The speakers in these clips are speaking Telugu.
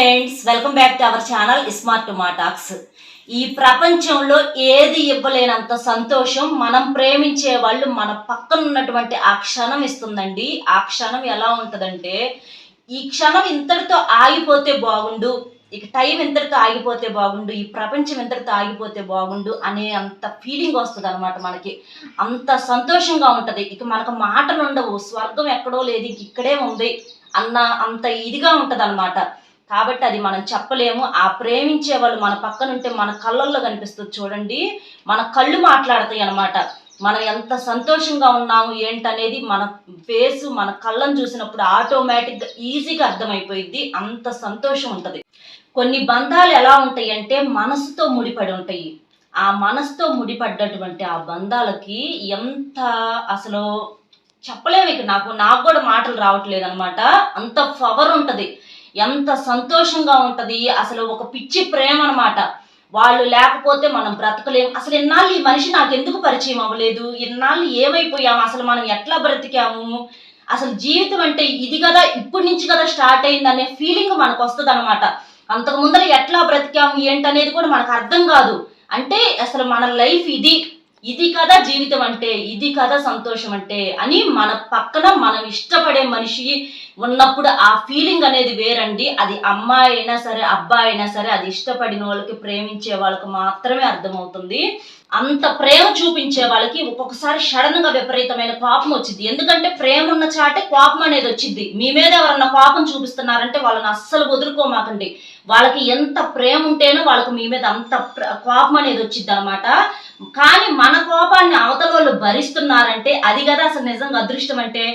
Friends, welcome back to our channel smart talks. ఈ ప్రపంచంలో ఏది ఇవ్వలేనంత సంతోషం మనం ప్రేమించే వాళ్ళు మన పక్కన ఉన్నటువంటి ఆ క్షణం ఇస్తుందండి. ఆ క్షణం ఎలా ఉంటుందంటే, ఈ క్షణం ఇంతటితో ఆగిపోతే బాగుండు, ఇక టైం ఇంతటితో ఆగిపోతే బాగుండు, ఈ ప్రపంచం ఇంతటితో ఆగిపోతే బాగుండు అనే అంత ఫీలింగ్ వస్తుంది అనమాట. మనకి అంత సంతోషంగా ఉంటుంది. ఇక మనకు మాటలు ఉండవు, స్వర్గం ఎక్కడో లేదు, ఇక్కడే ఉంది అన్న అంత ఇదిగా ఉంటుంది అనమాట. కాబట్టి అది మనం చెప్పలేము. ఆ ప్రేమించే వాళ్ళు మన పక్కన ఉంటే మన కళ్ళల్లో కనిపిస్తుంది చూడండి, మన కళ్ళు మాట్లాడతాయి అనమాట. మనం ఎంత సంతోషంగా ఉన్నాము ఏంటనేది మన ఫేస్, మన కళ్ళను చూసినప్పుడు ఆటోమేటిక్గా ఈజీగా అర్థమైపోయింది. అంత సంతోషం ఉంటుంది. కొన్ని బంధాలు ఎలా ఉంటాయి అంటే మనసుతో ముడిపడి ఉంటాయి. ఆ మనసుతో ముడిపడ్డటువంటి ఆ బంధాలకి ఎంత అసలు చెప్పలేము. ఇక నాకు కూడా మాటలు రావట్లేదు అనమాట. అంత పవర్ ఉంటుంది, ఎంత సంతోషంగా ఉంటుంది. అసలు ఒక పిచ్చి ప్రేమ అనమాట. వాళ్ళు లేకపోతే మనం బ్రతకలేము. అసలు ఇన్నాళ్ళు ఈ మనిషి నాకు ఎందుకు పరిచయం అవ్వలేదు, ఇన్నాళ్ళు ఏమైపోయాము, అసలు మనం ఎట్లా బ్రతికాము, అసలు జీవితం అంటే ఇది కదా, ఇప్పటి నుంచి కదా స్టార్ట్ అయింది అనే ఫీలింగ్ మనకు వస్తుంది అనమాట. అంతకు ముందర ఎట్లా బ్రతికాము ఏంటనేది కూడా మనకు అర్థం కాదు. అంటే అసలు మన లైఫ్ ఇది కదా జీవితం అంటే, ఇది కదా సంతోషం అంటే అని మన పక్కన మనం ఇష్టపడే మనిషి ఉన్నప్పుడు ఆ ఫీలింగ్ అనేది వేరండి. అది అమ్మాయి అయినా సరే, అబ్బాయి అయినా సరే, అది ఇష్టపడిన వాళ్ళకి, ప్రేమించే వాళ్ళకి మాత్రమే అర్థమవుతుంది. అంత ప్రేమ చూపించే వాళ్ళకి ఒక్కొక్కసారి సడన్ గా విపరీతమైన కోపం వచ్చింది. ఎందుకంటే ప్రేమ ఉన్న చాటే కోపం అనేది వచ్చింది. మీ మీద ఎవరన్నా కోపం చూపిస్తున్నారంటే వాళ్ళని అస్సలు వదులుకోమాకండి. వాళ్ళకి ఎంత ప్రేమ ఉంటేనో వాళ్ళకి మీ మీద అంత కోపం అనేది వచ్చింది అనమాట. కానీ మన కోపాన్ని అవతల వాళ్ళు భరిస్తున్నారంటే అది కదా అసలు నిజంగా అదృష్టం అంటే.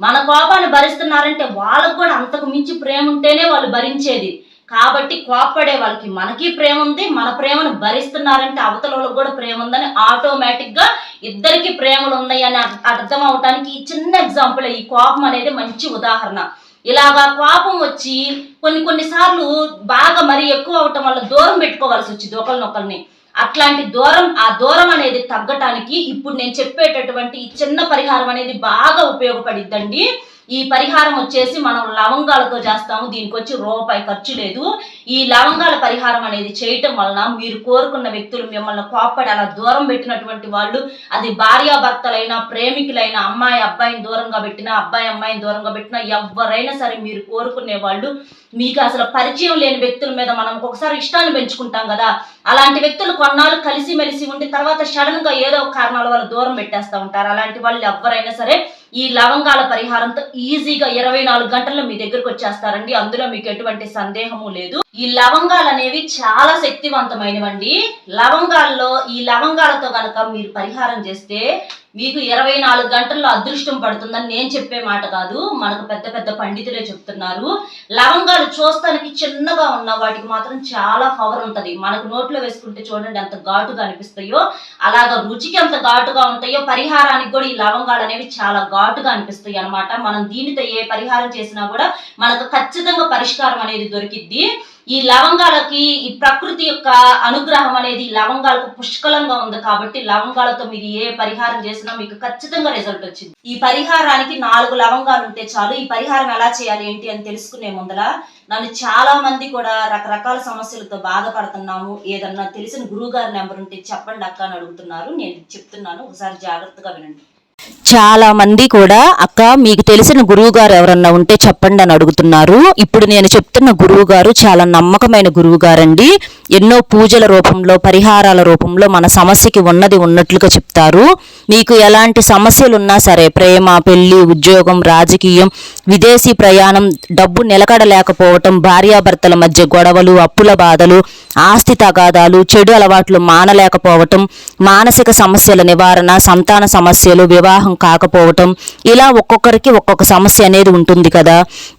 మన కోపాన్ని భరిస్తున్నారంటే వాళ్ళకు కూడా అంతకు మించి ప్రేమ ఉంటేనే వాళ్ళు భరించేది. కాబట్టి కోపపడే వాళ్ళకి మనకి ప్రేమ ఉంది, మన ప్రేమను భరిస్తున్నారంటే అవతల వాళ్ళకి కూడా ప్రేమ ఉందని ఆటోమేటిక్ గా ఇద్దరికి ప్రేమలు ఉన్నాయని అర్థం అవటానికి ఈ చిన్న ఎగ్జాంపుల్, ఈ కోపం అనేది మంచి ఉదాహరణ. ఇలాగా కోపం వచ్చి కొన్నిసార్లు బాగా మరీ ఎక్కువ అవటం వల్ల దూరం పెట్టుకోవాల్సి వచ్చింది ఒకరినొకరిని. అట్లాంటి ఆ దూరం అనేది తగ్గటానికి ఇప్పుడు నేను చెప్పేటటువంటి ఈ చిన్న పరిహారం అనేది బాగా ఉపయోగపడిద్దండి. ఈ పరిహారం వచ్చేసి మనం లవంగాలతో చేస్తాము. దీనికి వచ్చి రూపాయి ఖర్చు లేదు. ఈ లవంగాల పరిహారం అనేది చేయటం వలన మీరు కోరుకున్న వ్యక్తులు మిమ్మల్ని కోప్పడి అలా దూరం పెట్టినటువంటి వాళ్ళు, అది భార్యాభర్తలైనా, ప్రేమికులైనా, అమ్మాయి అబ్బాయిని దూరంగా పెట్టినా, అబ్బాయి అమ్మాయిని దూరంగా పెట్టినా, ఎవరైనా సరే మీరు కోరుకునే వాళ్ళు, మీకు అసలు పరిచయం లేని వ్యక్తుల మీద మనం ఒకసారి ఇష్టాన్ని పెంచుకుంటాం కదా, అలాంటి వ్యక్తులు కొన్నాళ్ళు కలిసిమెలిసి ఉండి తర్వాత సడన్ గా ఏదో ఒక కారణాల వల్ల దూరం పెట్టేస్తూ ఉంటారు. అలాంటి వాళ్ళు ఎవరైనా సరే ఈ లవంగాల పరిహారంతో ఈజీగా 24 గంటల్లో మీ దగ్గరకు వచ్చేస్తారండి. అందులో మీకు ఎటువంటి సందేహము లేదు. ఈ లవంగాలు అనేవి చాలా శక్తివంతమైనవండి. ఈ లవంగాలతో కనుక మీరు పరిహారం చేస్తే మీకు 24 గంటల్లో అదృష్టం పడుతుందని నేను చెప్పే మాట కాదు, మనకు పెద్ద పెద్ద పండితులే చెప్తున్నారు. లవంగాలు చూస్తానికి చిన్నగా ఉన్న వాటికి మాత్రం చాలా పవర్ ఉంటది. మనకు నోట్లో వేసుకుంటే చూడండి ఎంత ఘాటుగా అనిపిస్తాయో, అలాగా రుచికి ఎంత ఘాటుగా ఉంటాయో పరిహారానికి కూడా ఈ లవంగాలు అనేవి చాలా ఘాటుగా అనిపిస్తాయి అనమాట. మనం దీనితో ఏ పరిహారం చేసినా కూడా మనకు ఖచ్చితంగా పరిష్కారం అనేది దొరికిద్ది. ఈ లవంగాలకి ఈ ప్రకృతి యొక్క అనుగ్రహం అనేది లవంగాలకు పుష్కలంగా ఉంది. కాబట్టి లవంగాలతో మీరు ఏ పరిహారం చేసినా మీకు ఖచ్చితంగా రిజల్ట్ వచ్చింది. ఈ పరిహారానికి 4 లవంగాలు ఉంటే చాలు. ఈ పరిహారం ఎలా చేయాలి ఏంటి అని తెలుసుకునే ముందర నన్ను చాలా మంది కూడా రకరకాల సమస్యలతో బాధపడుతున్నాము, ఏదన్నా తెలిసిన గురువు గారి నెంబర్ ఉంటే చెప్పండి అక్క అని అడుగుతున్నారు. నేను చెప్తున్నాను, ఒకసారి జాగ్రత్తగా వినండి. చాలా మంది కూడా అక్క మీకు తెలిసిన గురువు గారు ఎవరన్నా ఉంటే చెప్పండి అని అడుగుతున్నారు. ఇప్పుడు నేను చెప్తున్న గురువు గారు చాలా నమ్మకమైన గురువు గారండి. ఎన్నో పూజల రూపంలో, పరిహారాల రూపంలో మన సమస్యకి ఉన్నది ఉన్నట్లుగా చెప్తారు. మీకు ఎలాంటి సమస్యలు ఉన్నా సరే, ప్రేమ, పెళ్లి, ఉద్యోగం, రాజకీయం, విదేశీ ప్రయాణం, డబ్బు నిలకడలేకపోవటం, భార్యాభర్తల మధ్య గొడవలు, అప్పుల బాధలు, ఆస్తి తగాదాలు, చెడు అలవాట్లు మానలేకపోవటం, మానసిక సమస్యల నివారణ, సంతాన సమస్యలు, వివాహం కాకపోవటం, ఇలా ఒక్కొక్కరికి ఒక్కొక్క సమస్య అనేది ఉంటుంది కదా.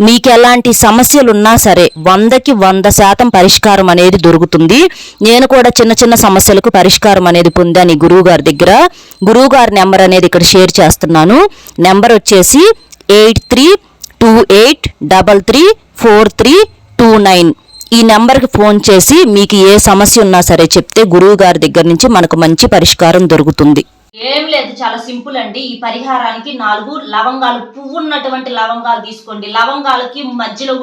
మీకు ఎలాంటి సమస్యలు ఉన్నా సరే 100కి 100% పరిష్కారం అనేది దొరుకుతుంది. నేను కూడా చిన్న చిన్న సమస్యలకు పరిష్కారం అనేది పొందాను గురువు గారి దగ్గర. గురువు గారి నెంబర్ అనేది ఇక్కడ షేర్ చేస్తున్నాను. నెంబర్ వచ్చేసి 8328334329. ఈ నెంబర్కి ఫోన్ చేసి మీకు ఏ సమస్య ఉన్నా సరే చెప్తే గురువు గారి దగ్గర నుంచి మనకు మంచి పరిష్కారం దొరుకుతుంది. ఏం లేదు, చాలా సింపుల్ అండి. ఈ పరిహారానికి 4 లవంగాలు, పువ్వు ఉన్నటువంటి లవంగాలు తీసుకోండి. లవంగాలకి మధ్యలో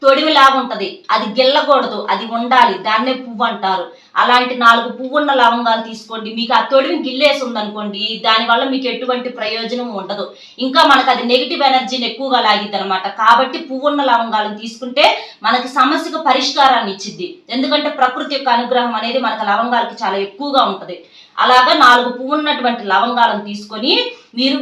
తొడిమిలాగా ఉంటది, అది గిల్లకూడదు, అది ఉండాలి, దాన్నే పువ్వు అంటారు. అలాంటి 4 పువ్వున్న లవంగాలు తీసుకోండి. మీకు ఆ తొడిమి గిల్లేసి ఉందనుకోండి, దానివల్ల మీకు ఎటువంటి ప్రయోజనం ఉండదు. ఇంకా మనకు అది నెగిటివ్ ఎనర్జీని ఎక్కువగా లాగిద్ది అనమాట. కాబట్టి పువ్వున్న లవంగాలను తీసుకుంటే మనకి సమస్యకు పరిష్కారాన్ని ఇచ్చిద్ది. ఎందుకంటే ప్రకృతి యొక్క అనుగ్రహం అనేది మనకు లవంగాలకి చాలా ఎక్కువగా ఉంటది. అలాగా 4 పువ్వున్నటువంటి లవంగాలను తీసుకొని మీరు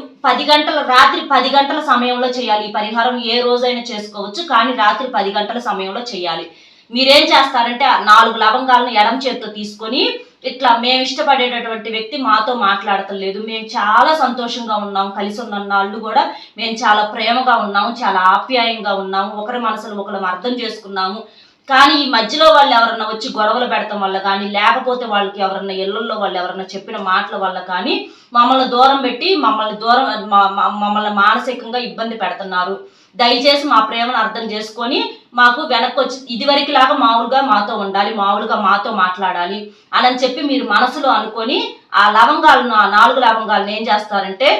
రాత్రి 10 గంటల సమయంలో చేయాలి. ఈ పరిహారం ఏ రోజైనా చేసుకోవచ్చు, కానీ రాత్రి 10 గంటల సమయంలో చేయాలి. మీరేం చేస్తారంటే ఆ 4 లవంగాలను ఎడమ చేతితో తీసుకొని ఇట్లా, మేము ఇష్టపడేటటువంటి వ్యక్తి మాతో మాట్లాడటం లేదు, మేము చాలా సంతోషంగా ఉన్నాం, కలిసి ఉన్న నాళ్ళు కూడా మేము చాలా ప్రేమగా ఉన్నాము, చాలా ఆప్యాయంగా ఉన్నాము, ఒకరి మనసులు ఒకరు అర్థం చేసుకున్నాము, కానీ ఈ మధ్యలో వాళ్ళు ఎవరన్నా వచ్చి గొడవలు పెడతాం వల్ల కానీ, లేకపోతే వాళ్ళకి ఎవరన్నా ఇళ్లలో వాళ్ళు ఎవరన్నా చెప్పిన మాటల వల్ల కానీ మమ్మల్ని దూరం పెట్టి మమ్మల్ని మానసికంగా ఇబ్బంది పెడుతున్నారు. దయచేసి మా ప్రేమను అర్థం చేసుకొని మాకు వెనక్కి వచ్చి ఇదివరకు లాగా మామూలుగా మాతో ఉండాలి, మామూలుగా మాతో మాట్లాడాలి అని చెప్పి మీరు మనసులో అనుకొని ఆ 4 లవంగాలను ఏం చేస్తారంటే,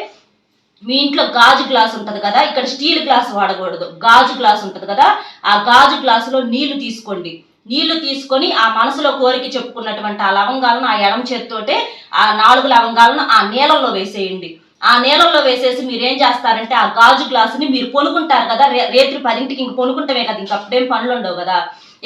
మీ ఇంట్లో గాజు గ్లాస్ ఉంటుంది కదా, ఇక్కడ స్టీల్ గ్లాస్ వాడకూడదు, గాజు గ్లాస్ ఉంటుంది కదా, ఆ గాజు గ్లాసులో నీళ్లు తీసుకోండి. నీళ్లు తీసుకొని ఆ మనసులో కోరిక చెప్పుకున్నటువంటి ఆ లవంగాలను ఆ ఎడమ చేత్తోటే ఆ 4 లవంగాలను ఆ నీళ్ళల్లో వేసేయండి. ఆ నీళ్ళల్లో వేసేసి మీరేం చేస్తారంటే ఆ గాజు గ్లాసుని మీరు పొనుకుంటారు కదా, రేత్రి 10ంటికి ఇంక పొనుకుంటామే కదా, ఇంక అప్పుడేం పనులు ఉండవు కదా.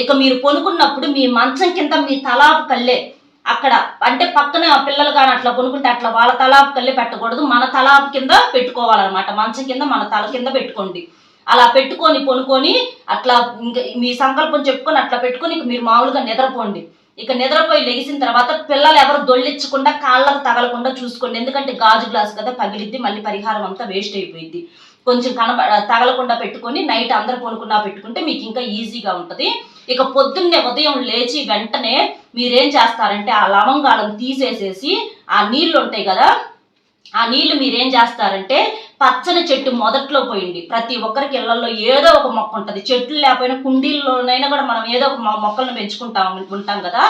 ఇక మీరు పొనుకున్నప్పుడు మీ మంచం కింద మీ తలాపు కల్లే అక్కడ, అంటే పక్కన పిల్లలు కానీ అట్లా కొనుక్కుంటే అట్లా వాళ్ళ తలాపు కల్లే పెట్టకూడదు, మన తలాపు కింద పెట్టుకోవాలన్నమాట. మంచం కింద మన తల కింద పెట్టుకోండి. అలా పెట్టుకొని పొనుకొని అట్లా ఇంకా మీ సంకల్పం చెప్పుకొని అట్లా పెట్టుకొని ఇక మీరు మామూలుగా నిద్రపోండి. ఇక నిద్రపోయి లెగిసిన తర్వాత పిల్లలు ఎవరు దొల్లించకుండా కాళ్ళకు తగలకుండా చూసుకోండి. ఎందుకంటే గాజు గ్లాస్ కదా, పగిలిద్ది, మళ్ళీ పరిహారం అంతా వేస్ట్ అయిపోయింది. కొంచెం తగలకుండా పెట్టుకొని నైట్ అందరు కొనుక్కున్నా పెట్టుకుంటే మీకు ఇంకా ఈజీగా ఉంటుంది. ఇక పొద్దున్నే ఉదయం లేచి వెంటనే మీరేం చేస్తారంటే ఆ లవంగాలను తీసేసేసి ఆ నీళ్లు ఉంటాయి కదా, ఆ నీళ్లు మీరేం చేస్తారంటే పచ్చని చెట్టు మొదట్లో పోయింది. ప్రతి ఒక్కరికి ఇళ్లలో ఏదో ఒక మొక్క ఉంటుంది, చెట్లు లేకపోయినా కుండీల్లోనైనా కూడా మనం ఏదో ఒక మొక్కలను ఉంటాం కదా,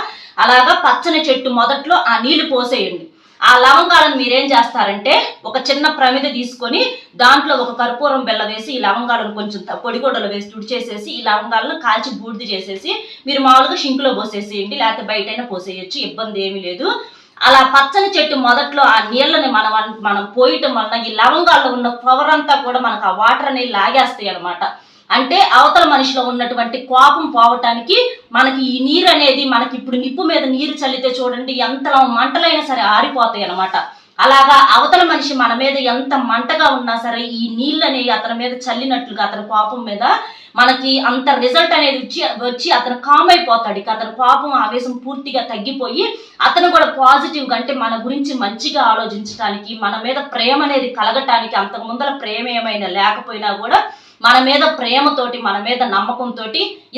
అలాగా పచ్చని చెట్టు మొదట్లో ఆ నీళ్లు పోసేయండి. ఆ లవంగాలను మీరేం చేస్తారంటే ఒక చిన్న ప్రమిద తీసుకొని దాంట్లో ఒక కర్పూరం బెల్ల వేసి ఈ లవంగాలను కొంచెం పొడిగొడ్డలు వేసి తుడిచేసేసి ఈ లవంగాలను కాల్చి బూడిద చేసేసి మీరు మామూలుగా షింకులో పోసేసేయండి, లేకపోతే బయటైనా పోసేయచ్చు, ఇబ్బంది ఏమీ లేదు. అలా పచ్చని చెట్టు మొదట్లో ఆ నీళ్ళని మనం పోయటం వలన ఈ లవంగాల్లో ఉన్న పవర్ అంతా కూడా మనకు ఆ వాటర్ అనేది లాగేస్తాయి అనమాట. అంటే అవతల మనిషిలో ఉన్నటువంటి కోపం పోవటానికి మనకి ఈ నీరు అనేది, మనకి ఇప్పుడు నిప్పు మీద నీరు చల్లితే చూడండి ఎంతలా మంటలైనా సరే ఆరిపోతాయి అనమాట. అలాగా అవతల మనిషి మన మీద ఎంత మంటగా ఉన్నా సరే ఈ నీళ్ళు అనేవి అతని మీద చల్లినట్లుగా అతని కోపం మీద మనకి అంత రిజల్ట్ అనేది వచ్చి అతను కామ్ అయిపోతాడు. ఇక అతని కోపం ఆవేశం పూర్తిగా తగ్గిపోయి అతను కూడా పాజిటివ్గా, అంటే మన గురించి మంచిగా ఆలోచించడానికి, మన మీద ప్రేమ అనేది కలగటానికి, అంతకు ముందర ప్రేమ ఏమైనా లేకపోయినా కూడా మన మీద ప్రేమతోటి, మన మీద నమ్మకంతో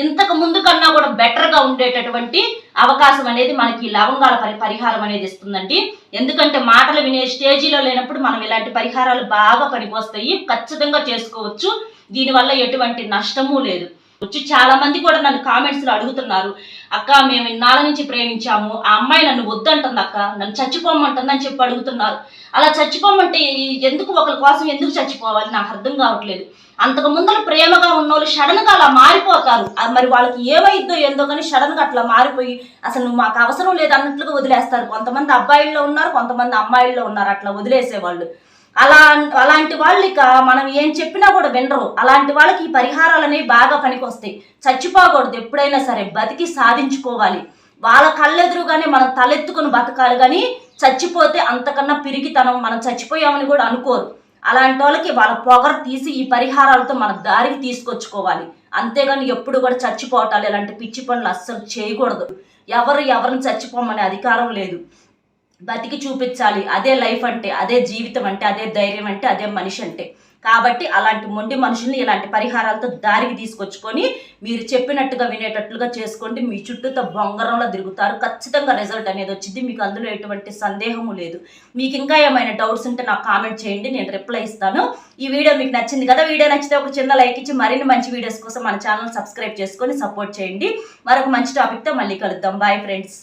ఇంతకు ముందు కన్నా కూడా బెటర్గా ఉండేటటువంటి అవకాశం అనేది మనకి లవంగాల పరిహారం అనేది ఇస్తుందండి. ఎందుకంటే మాటలు వినే స్టేజీలో లేనప్పుడు మనం ఇలాంటి పరిహారాలు బాగా పనికొస్తాయి, ఖచ్చితంగా చేసుకోవచ్చు. దీనివల్ల ఎటువంటి నష్టము లేదు. చాలా మంది కూడా నన్ను కామెంట్స్ లో అడుగుతున్నారు, అక్క మేము ఇన్నాళ్ళ నుంచి ప్రేమించాము, ఆ అమ్మాయి నన్ను వద్దంటుంది అక్క, నన్ను చచ్చిపోమంటుంది అని చెప్పి అడుగుతున్నారు. అలా చచ్చిపోమంటే ఎందుకు, ఒకరి కోసం ఎందుకు చచ్చిపోవాలి నాకు అర్థం కావట్లేదు. అంతకు ముందర ప్రేమగా ఉన్నోళ్ళు సడన్ గా అలా మారిపోతారు, మరి వాళ్ళకి ఏమైద్దో ఏందో కానీ సడన్ గా అట్లా మారిపోయి అసలు నువ్వు మాకు అవసరం లేదు అన్నట్లుగా వదిలేస్తారు. కొంతమంది అబ్బాయిల్లో ఉన్నారు, కొంతమంది అమ్మాయిల్లో ఉన్నారు అట్లా వదిలేసేవాళ్ళు. అలాంటి వాళ్ళు ఇక మనం ఏం చెప్పినా కూడా వినరు. అలాంటి వాళ్ళకి ఈ పరిహారాలు అనేవి బాగా పనికొస్తాయి. చచ్చిపోకూడదు, ఎప్పుడైనా సరే బతికి సాధించుకోవాలి. వాళ్ళ కళ్ళెదురుగానే మనం తలెత్తుకుని బతకాలి, కానీ చచ్చిపోతే అంతకన్నా పిరిగితనం, మనం చచ్చిపోయామని కూడా అనుకోరు. అలాంటి వాళ్ళకి వాళ్ళ పొగరు తీసి ఈ పరిహారాలతో మన దారికి తీసుకొచ్చుకోవాలి. అంతేగాని ఎప్పుడు కూడా చచ్చిపోవటాలు, ఇలాంటి పిచ్చి పనులు అస్సలు చేయకూడదు. ఎవరిని చచ్చిపోమనే అధికారం లేదు, బతికి చూపించాలి. అదే లైఫ్ అంటే, అదే జీవితం అంటే, అదే ధైర్యం అంటే, అదే మనిషి అంటే. కాబట్టి అలాంటి మొండి మనుషుల్ని ఇలాంటి పరిహారాలతో దారికి తీసుకొచ్చుకొని మీరు చెప్పినట్టుగా వినేటట్లుగా చేసుకోండి. మీ చుట్టూతో బొంగరంలో తిరుగుతారు, ఖచ్చితంగా రిజల్ట్ అనేది వచ్చింది, మీకు అందులో ఎటువంటి సందేహము లేదు. మీకు ఇంకా ఏమైనా డౌట్స్ ఉంటే నాకు కామెంట్ చేయండి, నేను రిప్లై ఇస్తాను. ఈ వీడియో మీకు నచ్చింది కదా, వీడియో నచ్చితే ఒక చిన్న లైక్ ఇచ్చి మరిన్ని మంచి వీడియోస్ కోసం మన ఛానల్ సబ్స్క్రైబ్ చేసుకొని సపోర్ట్ చేయండి. మరొక మంచి టాపిక్తో మళ్ళీ కలుద్దాం. Bye friends.